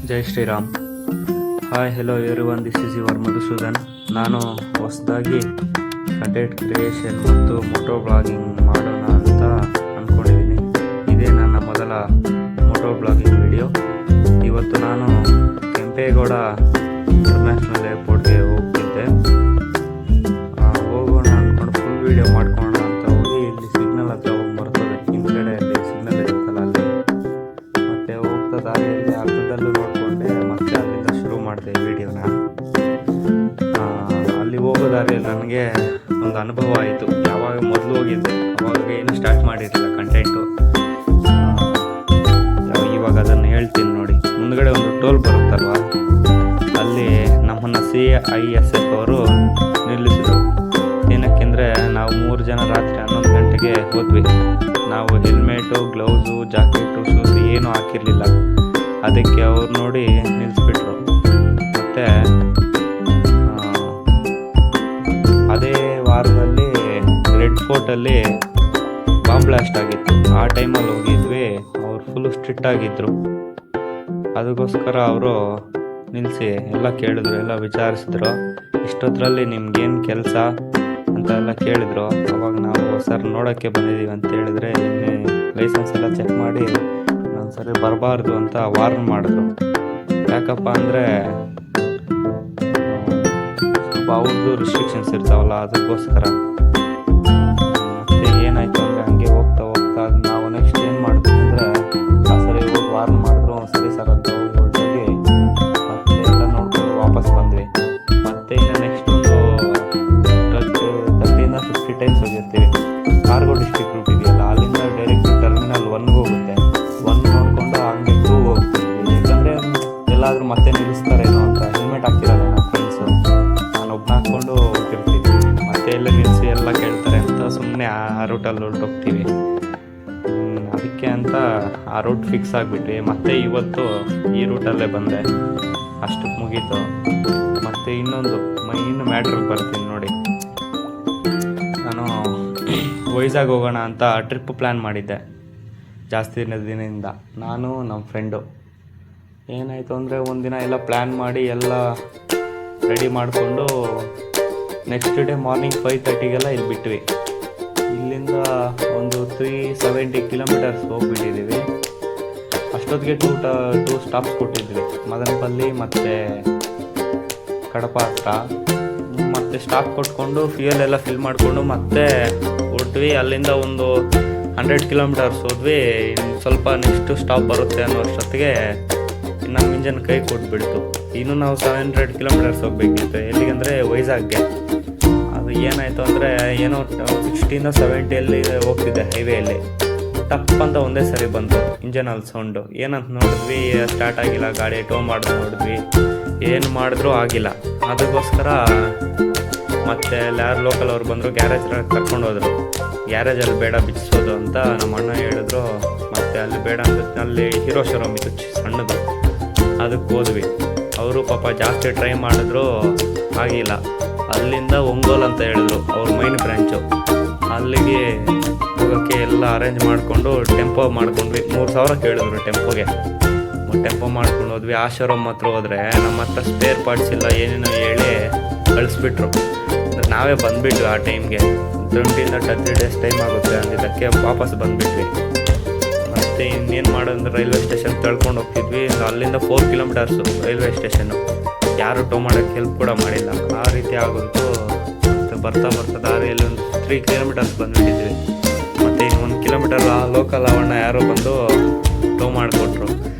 Jai Shriram. Hi hello everyone, this is your Madhusudan. ನಾನು ಹೊಸದಾಗಿ content creation ಮತ್ತು ಮೋಟೋ ಬ್ಲಾಗಿಂಗ್ ಮಾಡೋಣ ಅಂತ ಅಂದ್ಕೊಂಡಿದ್ದೀನಿ. ಇದೇ ನನ್ನ ಮೊದಲ ಮೋಟೋ ಬ್ಲಾಗಿಂಗ್ ವಿಡಿಯೋ. ಇವತ್ತು ನಾನು ಕೆಂಪೇಗೌಡ ಇಂಟರ್ನ್ಯಾಷನಲ್ ಏರ್ಪೋರ್ಟ್ಗೆ ಹೋಗ್ತಿದ್ದೆ. ಹೋಗೋಣ ಅಂದ್ಕೊಂಡು ಫುಲ್ ವೀಡಿಯೋ ಮಾಡ್ಕೊಳ್ಳೋಣ ಅಂತ ಹೋಗಿ ಇಲ್ಲಿ ಸಿಗ್ನಲ್ ಹತ್ರ ಹೋಗಿ ಬರ್ತದೆ. ಹಿಂದ್ಗಡೆ ಅಲ್ಲಿ ಸಿಗ್ನಲ್ ಇರುತ್ತಲ್ಲ ಅಲ್ಲಿ. ಮತ್ತು ಹೋಗ್ತಾ ದಾರಿಯಲ್ಲಿ ಅರ್ಧದಲ್ಲೂ ನೋಡಿಕೊಂಡೆ ಮತ್ತೆ ಅಲ್ಲಿಂದ ಶುರು ಮಾಡಿದೆ ವೀಡಿಯೋನ. ಅಲ್ಲಿ ಹೋಗೋ ದಾರಿಯಲ್ಲಿ ನನಗೆ ಒಂದು ಅನುಭವ ಆಯಿತು. ಯಾವಾಗ ಮೊದಲು ಹೋಗಿದ್ದೆ ಅವಾಗ ಏನು ಸ್ಟಾರ್ಟ್ ಮಾಡಿರಲಿಲ್ಲ ಕಂಟೆಂಟು. ಇವಾಗ ಅದನ್ನು ಹೇಳ್ತೀನಿ ನೋಡಿ. ಮುಂದ್ಗಡೆ ಒಂದು ಟೋಲ್ ಬರುತ್ತಲ್ವ, ಅಲ್ಲಿ ನಮ್ಮನ್ನು CISF ಅವರು ನಿಲ್ಲಿಸಿದ್ರು. ಏನಕ್ಕೆಂದರೆ ನಾವು 3 ಜನ ರಾತ್ರಿ 11 ಗಂಟೆಗೆ ಹೋದ್ವಿ. ನಾವು ಹೆಲ್ಮೆಟು, ಗ್ಲೌಸು, ಜಾಕೆಟು, ಶೂಸ್ ಏನೂ ಹಾಕಿರಲಿಲ್ಲ. ಅದಕ್ಕೆ ಅವ್ರು ನೋಡಿ ನಿಲ್ಲಿಸ್ಬಿಟ್ರು. ಮತ್ತು ಅದೇ ವಾರದಲ್ಲಿ ರೆಡ್ ಫೋರ್ಟಲ್ಲಿ ಬಾಂಬ್ ಬ್ಲಾಸ್ಟ್ ಆಗಿತ್ತು. ಆ ಟೈಮಲ್ಲಿ ಹೋಗಿದ್ವಿ. ಅವ್ರು ಫುಲ್ಲು ಸ್ಟ್ರಿಕ್ಟ್ ಆಗಿದ್ದರು. ಅದಕ್ಕೋಸ್ಕರ ಅವರು ನಿಲ್ಲಿಸಿ ಎಲ್ಲ ಕೇಳಿದ್ರು, ಎಲ್ಲ ವಿಚಾರಿಸಿದ್ರು. ಇಷ್ಟೊತ್ತರಲ್ಲಿ ನಿಮ್ಗೇನು ಕೆಲಸ ಅಂತ ಎಲ್ಲ ಕೇಳಿದ್ರು. ಅವಾಗ ನಾವು ಸರ್ ನೋಡೋಕ್ಕೆ ಬಂದಿದ್ದೀವಿ ಅಂತ ಹೇಳಿದ್ರೆ, ಇನ್ನೇ ಲೈಸೆನ್ಸ್ ಎಲ್ಲ ಚೆಕ್ ಮಾಡಿ ಒಂದ್ಸರಿ ಬರಬಾರ್ದು ಅಂತ ವಾರ್ನ್ ಮಾಡಿದ್ರು. ಯಾಕಪ್ಪ ಅಂದರೆ ಸ್ವಲ್ಪ ಅವ್ರದ್ದು ರಿಸ್ಟ್ರಿಕ್ಷನ್ಸ್ ಇರ್ತಾವಲ್ಲ, ಅದಕ್ಕೋಸ್ಕರ. ಮತ್ತು ಏನಾಯಿತು ಅಂದರೆ ಹಂಗೆ ಹೋಗ್ತಾ ನಾವು ನೆಕ್ಸ್ಟ್ ಏನು ಮಾಡಿದ್ವಿ ಅಂದರೆ, ಆ ಸರಿ ಹೋಗಿ ವಾರ್ನ್ ಮಾಡಿದ್ರು. ಸರಿ ಸರ್ ಅಂತ ಹೋಗಿ ಮತ್ತೆ ಎಲ್ಲ ನೋಡ್ಕೊಂಡು ವಾಪಸ್ ಬಂದ್ವಿ. ಮತ್ತು ಇನ್ನು ನೆಕ್ಸ್ಟ್ ಒಂದು 30 to 50 ಟೈಮ್ಸ್ ಹೋಗಿರ್ತೀವಿ. ಕಾರ್ಗೋ ಡಿಸ್ಟ್ರಿಕ್ಟ್ ರೂಟ್ ಇದೆಯಲ್ಲ, ಅಲ್ಲಿಂದ ಡೈರೆಕ್ಟ್ ಟರ್ಮಿನಲ್ 1ಗೆ ಹೋಗುತ್ತೆ. 1 ನೋಡಿಕೊಂಡು ಹಂಗೆ 2 ಹೋಗ್ತೀವಿ. ಯಾಕಂದರೆ ಎಲ್ಲಾದರೂ ಮತ್ತೆ ನಿಲ್ಲಿಸ್ತಾರೇನೋ ಅಂತ ಹೆಲ್ಮೆಟ್ ಹಾಕ್ತಿರಲ್ಲ ನಮ್ಮ ಫ್ರೆಂಡ್ಸು. ನಾನು ಒಬ್ಬನ ಹಾಕ್ಕೊಂಡು ಹೋಗ್ತಿರ್ತೀವಿ. ಮತ್ತೆ ಎಲ್ಲ ನಿಲ್ಲಿಸಿ ಎಲ್ಲ ಕೇಳ್ತಾರೆ ಅಂತ ಸುಮ್ಮನೆ ಆ ರೂಟಲ್ಲಿ ಹೊರಟೋಗ್ತೀವಿ. ಅದಕ್ಕೆ ಅಂತ ಆ ರೂಟ್ ಫಿಕ್ಸ್ ಆಗಿಬಿಟ್ವಿ. ಮತ್ತು ಇವತ್ತು ಈ ರೂಟಲ್ಲೇ ಬಂದೆ. ಅಷ್ಟಕ್ಕೆ ಮುಗೀತು. ಮತ್ತು ಇನ್ನೊಂದು ಇನ್ನು ಮ್ಯಾಟ್ರಿಗೆ ಬರ್ತೀನಿ ನೋಡಿ. ನಾನು ವೈಜಾಗ್ ಹೋಗೋಣ ಅಂತ ಟ್ರಿಪ್ ಪ್ಲ್ಯಾನ್ ಮಾಡಿದ್ದೆ ಜಾಸ್ತಿ ದಿನದಿಂದ. ನಾನು ನಮ್ಮ ಫ್ರೆಂಡು. ಏನಾಯಿತು ಅಂದರೆ ಒಂದಿನ ಎಲ್ಲ ಪ್ಲ್ಯಾನ್ ಮಾಡಿ ಎಲ್ಲ ರೆಡಿ ಮಾಡಿಕೊಂಡು ನೆಕ್ಸ್ಟ್ ಡೇ ಮಾರ್ನಿಂಗ್ 5:30ಗೆಲ್ಲ ಇಲ್ಲಿ ಬಿಟ್ವಿ. ಇಲ್ಲಿಂದ ಒಂದು 370 ಕಿಲೋಮೀಟರ್ಸ್ ಹೋಗಿಬಿಟ್ಟಿದ್ದೀವಿ. ಅಷ್ಟೊತ್ತಿಗೆ 2 ಸ್ಟಾಪ್ಸ್ ಕೊಟ್ಟಿದ್ವಿ, ಮದನಪಲ್ಲಿ ಮತ್ತು ಕಡಪ ಹತ್ರ. ಮತ್ತು ಸ್ಟಾಪ್ ಕೊಟ್ಕೊಂಡು ಫ್ಯೂಯಲ್ ಎಲ್ಲ ಫಿಲ್ ಮಾಡಿಕೊಂಡು ಮತ್ತೆ ಹೊರಟ್ವಿ. ಅಲ್ಲಿಂದ ಒಂದು 100 ಕಿಲೋಮೀಟರ್ಸ್ ಹೋದ್ವಿ. ಇನ್ನು ಸ್ವಲ್ಪ ನೆಕ್ಸ್ಟು ಸ್ಟಾಪ್ ಬರುತ್ತೆ ಅನ್ನೋ ಅಷ್ಟೊತ್ತಿಗೆ ನಮ್ಮ ಇಂಜನ್ ಕೈ ಕೊಟ್ಬಿಡ್ತು. ಇನ್ನೂ ನಾವು 700 ಕಿಲೋಮೀಟರ್ಸ್ ಹೋಗಬೇಕಿತ್ತು. ಎಲ್ಲಿಗಂದರೆ ವೈಜಾಗ್ಗೆ. ಅದು ಏನಾಯಿತು ಅಂದರೆ, ಏನೋ 60 or 70 ಹೋಗ್ತಿದ್ದೆ ಹೈವೇಯಲ್ಲಿ. ಟಪ್ ಅಂತ ಒಂದೇ ಸರಿ ಬಂತು ಇಂಜನಲ್ಲಿ ಸೌಂಡು. ಏನಂತ ನೋಡಿದ್ವಿ, ಸ್ಟಾರ್ಟ್ ಆಗಿಲ್ಲ ಗಾಡಿ. ಟೋ ಮಾಡಿದ್ರು ನೋಡಿದ್ವಿ, ಏನು ಮಾಡಿದ್ರೂ ಆಗಿಲ್ಲ. ಅದಕ್ಕೋಸ್ಕರ ಮತ್ತೆ ಯಾರು ಲೋಕಲ್ ಅವ್ರು ಬಂದರು, ಗ್ಯಾರೇಜ್ ಕರ್ಕೊಂಡು ಹೋದರು. ಗ್ಯಾರೇಜಲ್ಲಿ ಬೇಡ ಬಿಚ್ಚಿಸೋದು ಅಂತ ನಮ್ಮ ಅಣ್ಣ ಹೇಳಿದ್ರು. ಮತ್ತು ಅಲ್ಲಿ ಬೇಡ ಅಂತ ಅಲ್ಲಿ ಹೀರೋ ಶೋರೂಮ್ ಇತ್ತು ಸಣ್ಣದು, ಅದಕ್ಕೆ ಹೋದ್ವಿ. ಅವರು ಪಾಪ ಜಾಸ್ತಿ ಟ್ರೈ ಮಾಡಿದ್ರು, ಆಗಿಲ್ಲ. ಅಲ್ಲಿಂದ ಒಂಗೋಲ್ ಅಂತ ಹೇಳಿದ್ರು, ಅವ್ರ ಮೈನ್ ಬ್ರ್ಯಾಂಚು. ಅಲ್ಲಿಗೆ ಹೋಗೋಕ್ಕೆ ಎಲ್ಲ ಅರೇಂಜ್ ಮಾಡಿಕೊಂಡು ಟೆಂಪೋ ಮಾಡ್ಕೊಂಡ್ವಿ. 3,000 ಕೇಳಿದ್ರು ಟೆಂಪೋಗೆ. ಟೆಂಪೋ ಮಾಡ್ಕೊಂಡು ಹೋದ್ವಿ. ಆ ಶೋರೂಮ್ ಹತ್ರ ಹೋದರೆ ನಮ್ಮ ಹತ್ರ ಸ್ಪೇರ್ ಪಾರ್ಟ್ಸ್ ಇಲ್ಲ, ಏನೇನೋ ಹೇಳಿ ಕಳಿಸ್ಬಿಟ್ರು. ನಾವೇ ಬಂದುಬಿಟ್ವಿ ಆ ಟೈಮ್ಗೆ. 20 to 30 ಡೇಸ್ ಟೈಮ್ ಆಗುತ್ತೆ ಅಂದಿದ್ದಕ್ಕೆ ವಾಪಸ್ ಬಂದುಬಿಟ್ವಿ. ಮತ್ತು ಇನ್ನೇನು ಮಾಡೋದಂದ್ರೆ ರೈಲ್ವೆ ಸ್ಟೇಷನ್ ತಳ್ಕೊಂಡು ಹೋಗ್ತಿದ್ವಿ. ಅಲ್ಲಿಂದ 4 ಕಿಲೋಮೀಟರ್ಸು ರೈಲ್ವೆ ಸ್ಟೇಷನ್ನು. ಯಾರು ಟೋ ಮಾಡೋಕ್ಕೆ ಹೆಲ್ಪ್ ಕೂಡ ಮಾಡಿಲ್ಲ. ಆ ರೀತಿ ಆಗೋದು. ಮತ್ತು ಬರ್ತಾ ದಾರಿಯಲ್ಲಿ ಒಂದು 3 ಕಿಲೋಮೀಟರ್ಸ್ ಬಂದುಬಿಟ್ಟಿದ್ವಿ. ಮತ್ತು ಇನ್ನು 1 ಕಿಲೋಮೀಟರ್ ಲೋಕಲ್ ಅವಣ್ಣ ಯಾರೋ ಬಂದು ಟೋ ಮಾಡಿಕೊಟ್ರು.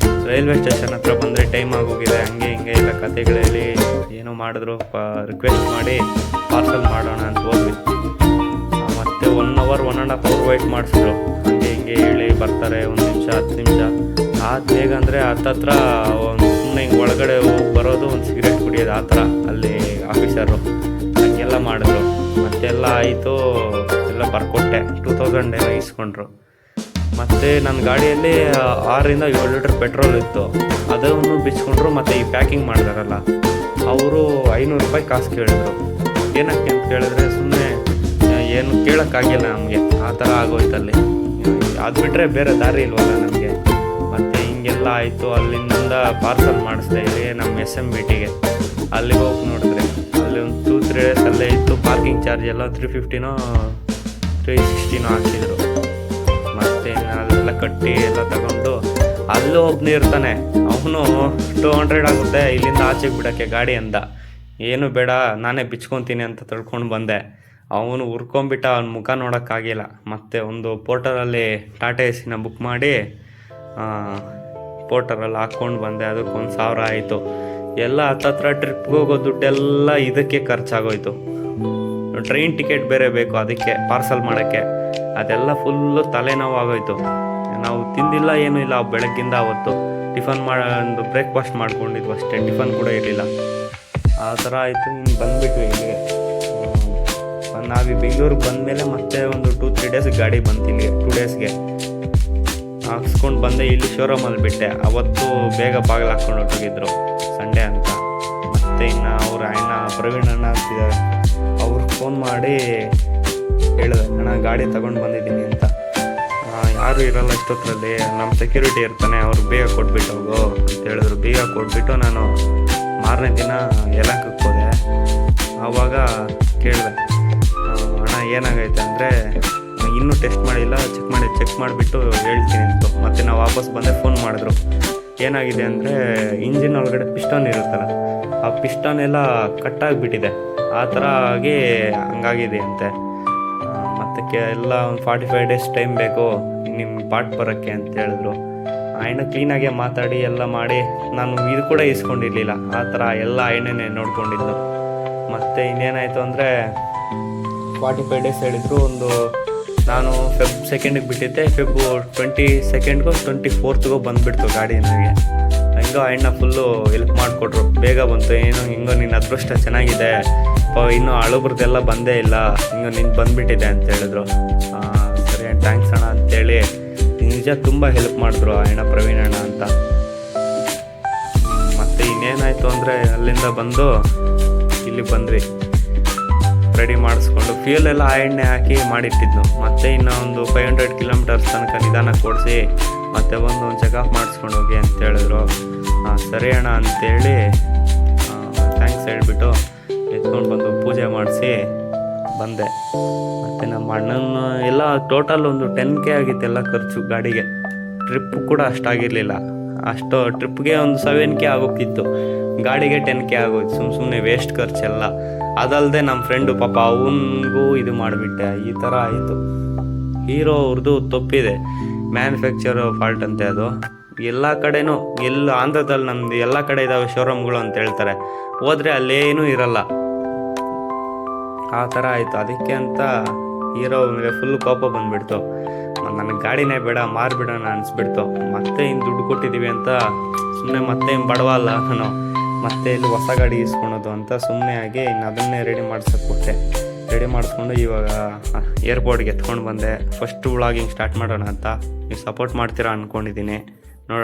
ರೈಲ್ವೆ ಸ್ಟೇಷನ್ ಹತ್ರ ಬಂದರೆ ಟೈಮ್ ಆಗೋಗಿದೆ, ಹಂಗೆ ಹಿಂಗೆ ಎಲ್ಲ ಕತೆಗಳಲ್ಲಿ ಏನೋ ಮಾಡಿದ್ರು. ರಿಕ್ವೆಸ್ಟ್ ಮಾಡಿ ಪಾರ್ಸಲ್ ಮಾಡೋಣ ಅಂತ ಹೋದ್ವಿ. ಮತ್ತು 1 hour 1.5 hour ವೆಯ್ಟ್ ಮಾಡಿಸಿದ್ರು. ಹಂಗೆ ಹಿಂಗೆ ಹೇಳಿ ಬರ್ತಾರೆ, 1 ನಿಮಿಷ 10 ನಿಮಿಷ ಆದ. ಬೇಗ ಅಂದರೆ ಹತ್ತತ್ರ ಒಂದು ಸುಮ್ಮನೆ ಹಿಂಗೆ ಒಳಗಡೆ ಹೋಗಿ ಬರೋದು, ಒಂದು ಸಿಗರೇಟ್ ಕುಡಿಯೋದು, ಆ ಥರ ಅಲ್ಲಿ ಆಫೀಸರು ಹಂಗೆಲ್ಲ ಮಾಡಿದ್ರು. ಮತ್ತೆಲ್ಲ ಆಯಿತು, ಎಲ್ಲ ಬರ್ಕೊಟ್ಟೆ. 2000 ಏನೋ ಇಸ್ಕೊಂಡ್ರು. ಮತ್ತು ನನ್ನ ಗಾಡಿಯಲ್ಲಿ 6 to 7 ಲೀಟರ್ ಪೆಟ್ರೋಲ್ ಇತ್ತು. ಅದನ್ನು ಬಿಚ್ಕೊಂಡ್ರು. ಮತ್ತು ಈ ಪ್ಯಾಕಿಂಗ್ ಮಾಡಿದಾರಲ್ಲ ಅವರು ₹500 ಕಾಸು ಕೇಳಿದ್ರು. ಏನಕ್ಕೆ ಅಂತ ಕೇಳಿದ್ರೆ, ಸುಮ್ಮನೆ ಏನು ಕೇಳೋಕ್ಕಾಗಿಲ್ಲ ನಮಗೆ. ಆ ಥರ ಆಗೋಯ್ತಲ್ಲಿ. ಅದು ಬಿಟ್ಟರೆ ಬೇರೆ ದಾರಿ ಇಲ್ವಲ್ಲ ನಮಗೆ. ಮತ್ತು ಹಿಂಗೆಲ್ಲ ಆಯಿತು. ಅಲ್ಲಿಂದ ಪಾರ್ಸಲ್ ಮಾಡಿಸ್ದೆ ಇಲ್ಲಿ ನಮ್ಮ SMBTಗೆ. ಅಲ್ಲಿಗೆ ಹೋಗಿ ನೋಡಿದ್ರೆ ಅಲ್ಲಿ ಒಂದು 2-3 ಡೇಸ್ ಅಲ್ಲೇ ಇತ್ತು. ಪಾರ್ಕಿಂಗ್ ಚಾರ್ಜ್ ಎಲ್ಲ 350ನೋ 360ನೋ ಹಾಕಿದ್ರು. ಮತ್ತು ಅಲ್ಲೆಲ್ಲ ಕಟ್ಟಿ ಎಲ್ಲ ತಗೊಂಡು ಅಲ್ಲೂ ಒಬ್ಬನೇ ಇರ್ತಾನೆ. ಅವನು 200 ಆಗುತ್ತೆ ಇಲ್ಲಿಂದ ಆಚೆಗೆ ಬಿಡೋಕ್ಕೆ ಗಾಡಿ ಅಂದ. ಏನು ಬೇಡ ನಾನೇ ಬಿಚ್ಕೊತೀನಿ ಅಂತ ತಿಳ್ಕೊಂಡು ಬಂದೆ. ಅವನು ಹುರ್ಕೊಂಬಿಟ್ಟ, ಅವ್ನ ಮುಖ ನೋಡೋಕ್ಕಾಗಿಲ್ಲ. ಮತ್ತು ಒಂದು ಪೋರ್ಟರಲ್ಲಿ ಟಾಟಾ ACನ ಬುಕ್ ಮಾಡಿ ಪೋರ್ಟರಲ್ಲಿ ಹಾಕ್ಕೊಂಡು ಬಂದೆ. ಅದಕ್ಕೆ 1000 ಆಯಿತು. ಎಲ್ಲ ಹತ್ತತ್ರ ಟ್ರಿಪ್ಗೆ ಹೋಗೋ ದುಡ್ಡೆಲ್ಲ ಇದಕ್ಕೆ ಖರ್ಚಾಗೋಯ್ತು. ಟ್ರೈನ್ ಟಿಕೆಟ್ ಬೇರೆ ಬೇಕು ಅದಕ್ಕೆ ಪಾರ್ಸಲ್ ಮಾಡೋಕ್ಕೆ. ಅದೆಲ್ಲ ಫುಲ್ಲು ತಲೆನೋವು ಆಗೋಯ್ತು. ನಾವು ತಿಂದಿಲ್ಲ ಏನೂ ಇಲ್ಲ ಬೆಳಗ್ಗಿಂದ. ಅವತ್ತು ಟಿಫನ್ ಒಂದು ಬ್ರೇಕ್ಫಾಸ್ಟ್ ಮಾಡ್ಕೊಂಡಿದ್ವು ಅಷ್ಟೇ, ಟಿಫನ್ ಕೂಡ ಇರಲಿಲ್ಲ. ಆ ಥರ ಆಯಿತು. ಇನ್ನು ಬಂದುಬಿಟ್ವಿ ಇಲ್ಲಿಗೆ. ನಾವು ಬೆಂಗಳೂರಿಗೆ ಬಂದಮೇಲೆ ಮತ್ತೆ ಒಂದು 2-3 ಡೇಸ್ ಗಾಡಿ ಬಂತು ಇಲ್ಲಿಗೆ. 2 ಡೇಸ್ಗೆ ಹಾಕ್ಸ್ಕೊಂಡು ಬಂದೆ. ಇಲ್ಲಿ ಶೋರೂಮಲ್ಲಿ ಬಿಟ್ಟೆ. ಅವತ್ತು ಬೇಗ ಬಾಗಿಲು ಹಾಕ್ಕೊಂಡು ಹೊರಟೋಗಿದ್ರು, ಸಂಡೇ ಅಂತ. ಮತ್ತು ಇನ್ನು ಅವ್ರ ಅಣ್ಣ ಪ್ರವೀಣ್ ಅಣ್ಣ ಅಂತಿದ್ದಾರೆ, ಅವ್ರಿಗೆ ಫೋನ್ ಮಾಡಿ ಹೇಳಿದೆ, ಅಣ್ಣ ಗಾಡಿ ತಗೊಂಡು ಬಂದಿದ್ದೀನಿ ಅಂತ. ಯಾರೂ ಇರೋಲ್ಲ ಇಷ್ಟೊತ್ತರಲ್ಲಿ, ನಮ್ಮ ಸೆಕ್ಯೂರಿಟಿ ಇರ್ತಾನೆ, ಅವ್ರಿಗೆ ಬೇಗ ಕೊಟ್ಬಿಟ್ಟು ಹೋಗು ಅಂತ ಹೇಳಿದ್ರು. ಬೇಗ ಕೊಟ್ಬಿಟ್ಟು ನಾನು ಮಾರನೇ ದಿನ ಯಲಹಂಕಕ್ಕೆ ಹೋದೆ. ಆವಾಗ ಕೇಳಿದೆ, ಅಣ್ಣ ಏನಾಗೈತೆ ಅಂದರೆ ಇನ್ನೂ ಟೆಸ್ಟ್ ಮಾಡಿಲ್ಲ, ಚೆಕ್ ಮಾಡಿಬಿಟ್ಟು ಹೇಳ್ತೀನಿ ಅಂತ. ಮತ್ತು ನಾವು ವಾಪಸ್ ಬಂದೆ. ಫೋನ್ ಮಾಡಿದ್ರು, ಏನಾಗಿದೆ ಅಂದರೆ ಇಂಜಿನ್ ಒಳಗಡೆ ಪಿಸ್ಟಾನ್ ಇರುತ್ತಲ್ಲ, ಆ ಪಿಸ್ಟಾನ್ ಎಲ್ಲ ಕಟ್ಟಾಗಿಬಿಟ್ಟಿದೆ. ಆ ಥರ ಆಗಿ ಹಂಗಾಗಿದೆ ಅಂತೆ. ಮತ್ತು ಎಲ್ಲ ಒಂದು 45 ಡೇಸ್ ಟೈಮ್ ಬೇಕು ನಿಮ್ಮ ಪಾರ್ಟ್ ಬರೋಕ್ಕೆ ಅಂತ ಹೇಳಿದ್ರು. ಆಯ್ನ ಕ್ಲೀನಾಗೆ ಮಾತಾಡಿ ಎಲ್ಲ ಮಾಡಿ, ನಾನು ಇದು ಕೂಡ ಇಸ್ಕೊಂಡಿರಲಿಲ್ಲ. ಆ ಥರ ಎಲ್ಲ ಆಯ್ನೇ ನೋಡ್ಕೊಂಡಿದ್ದು. ಮತ್ತು ಇನ್ನೇನಾಯಿತು ಅಂದರೆ 45 ಡೇಸ್ ಹೇಳಿದರು. ನಾನು Feb 2ಗೆ ಬಿಟ್ಟಿದ್ದೆ. Feb 22ಗೂ 24ಗೂ ಬಂದುಬಿಡ್ತು ಗಾಡಿ ನನಗೆ. ಹಿಂಗೋ ಅಣ್ಣ ಫುಲ್ಲು ಹೆಲ್ಪ್ ಮಾಡಿಕೊಟ್ರು, ಬೇಗ ಬಂತು. ಏನು ಹಿಂಗೋ ನಿನ್ನ ಅದೃಷ್ಟ ಚೆನ್ನಾಗಿದೆ, ಇನ್ನೂ ಹಳಬ್ರದ್ದೆಲ್ಲ ಬಂದೇ ಇಲ್ಲ, ಹಿಂಗೋ ನಿನ್ನ ಬಂದುಬಿಟ್ಟಿದೆ ಅಂತ ಹೇಳಿದ್ರು. ಸರಿ ಥ್ಯಾಂಕ್ಸ್ ಅಣ್ಣ ಅಂತೇಳಿ ನಿಜ ತುಂಬ ಹೆಲ್ಪ್ ಮಾಡಿದ್ರು ಅಣ್ಣ, ಪ್ರವೀಣ್ ಅಣ್ಣ ಅಂತ. ಮತ್ತು ಇನ್ನೇನಾಯಿತು ಅಂದರೆ ಅಲ್ಲಿಂದ ಬಂದು ಇಲ್ಲಿ ಬಂದ್ವಿ. ರೆಡಿ ಮಾಡಿಸ್ಕೊಂಡು ಫ್ಯೂಲ್ ಎಲ್ಲ ಆ ಎಣ್ಣೆ ಹಾಕಿ ಮಾಡಿಟ್ಟಿದ್ನು. ಮತ್ತು ಇನ್ನೂ ಒಂದು 500 ಕಿಲೋಮೀಟರ್ಸ್ ತನಕ ನಿಧಾನಕ್ಕೆ ಓಡಿಸಿ ಮತ್ತೆ ಒಂದು ಚೆಕಪ್ ಮಾಡಿಸ್ಕೊಂಡು ಹೋಗಿ ಅಂತ ಹೇಳಿದ್ರು. ಸರಿ ಅಣ್ಣ ಅಂತೇಳಿ ಥ್ಯಾಂಕ್ಸ್ ಹೇಳ್ಬಿಟ್ಟು ಎತ್ಕೊಂಡು ಬಂದು ಪೂಜೆ ಮಾಡಿಸಿ ಬಂದೆ. ಮತ್ತು ನಮ್ಮ ಅಣ್ಣನ ಎಲ್ಲ ಟೋಟಲ್ ಒಂದು 10K ಆಗಿತ್ತು ಎಲ್ಲ ಖರ್ಚು ಗಾಡಿಗೆ. ಟ್ರಿಪ್ ಕೂಡ ಅಷ್ಟಾಗಿರಲಿಲ್ಲ. ಅಷ್ಟು ಟ್ರಿಪ್ಗೆ ಒಂದು 7K ಆಗೋಕ್ಕಿತ್ತು, ಗಾಡಿಗೆ 10K ಆಗೋಯ್ತು. ಸುಮ್ಮನೆ ವೇಸ್ಟ್ ಖರ್ಚೆಲ್ಲ. ಅದಲ್ಲದೆ ನಮ್ಮ ಫ್ರೆಂಡು ಪಾಪ ಅವನಿಗೂ ಇದು ಮಾಡಿಬಿಟ್ಟೆ. ಈ ಥರ ಆಯಿತು. ಹೀರೋ ಅವ್ರದ್ದು ತಪ್ಪಿದೆ, ಮ್ಯಾನುಫ್ಯಾಕ್ಚರ್ ಫಾಲ್ಟ್ ಅಂತೆ ಅದು. ಎಲ್ಲ ಕಡೆನೂ ಆಂಧ್ರದಲ್ಲಿ ನಮ್ಮದು ಎಲ್ಲ ಕಡೆ ಇದ್ದಾವೆ ಶೋರೂಮ್ಗಳು ಅಂತ ಹೇಳ್ತಾರೆ. ಹೋದರೆ ಅಲ್ಲೇನೂ ಇರಲ್ಲ. ಆ ಥರ ಆಯಿತು. ಅದಕ್ಕೆ ಅಂತ ಹೀರೋ ಮೇಲೆ ಫುಲ್ ಕೋಪ ಬಂದುಬಿಡ್ತು. ನನಗೆ ಗಾಡಿನೇ ಬೇಡ, ಮಾರಿಬಿಡೋಣ ಅನಿಸ್ಬಿಡ್ತು. ಮತ್ತೆ ಇನ್ನು ದುಡ್ಡು ಕೊಟ್ಟಿದ್ದೀವಿ ಅಂತ ಸುಮ್ಮನೆ ಮತ್ತೆ ಬಡವ ಅಲ್ಲ ನಾನು, ಮತ್ತೆ ಇಲ್ಲಿ ಹೊಸ ಗಾಡಿ ಇಸ್ಕೊಳೋದು ಅಂತ ಸುಮ್ಮನೆ ಆಗಿ ಇನ್ನು ಅದನ್ನೇ ರೆಡಿ ಮಾಡ್ಸೋಕ್ಕೆ ಕೊಟ್ಟೆ. ರೆಡಿ ಮಾಡಿಸ್ಕೊಂಡು ಇವಾಗ ಏರ್ಪೋರ್ಟ್ಗೆ ಎತ್ಕೊಂಡು ಬಂದೆ. ಫಸ್ಟ್ ವ್ಲಾಗಿಂಗ್ ಸ್ಟಾರ್ಟ್ ಮಾಡೋಣ ಅಂತ. ನೀವು ಸಪೋರ್ಟ್ ಮಾಡ್ತೀರಾ ಅಂದ್ಕೊಂಡಿದ್ದೀನಿ.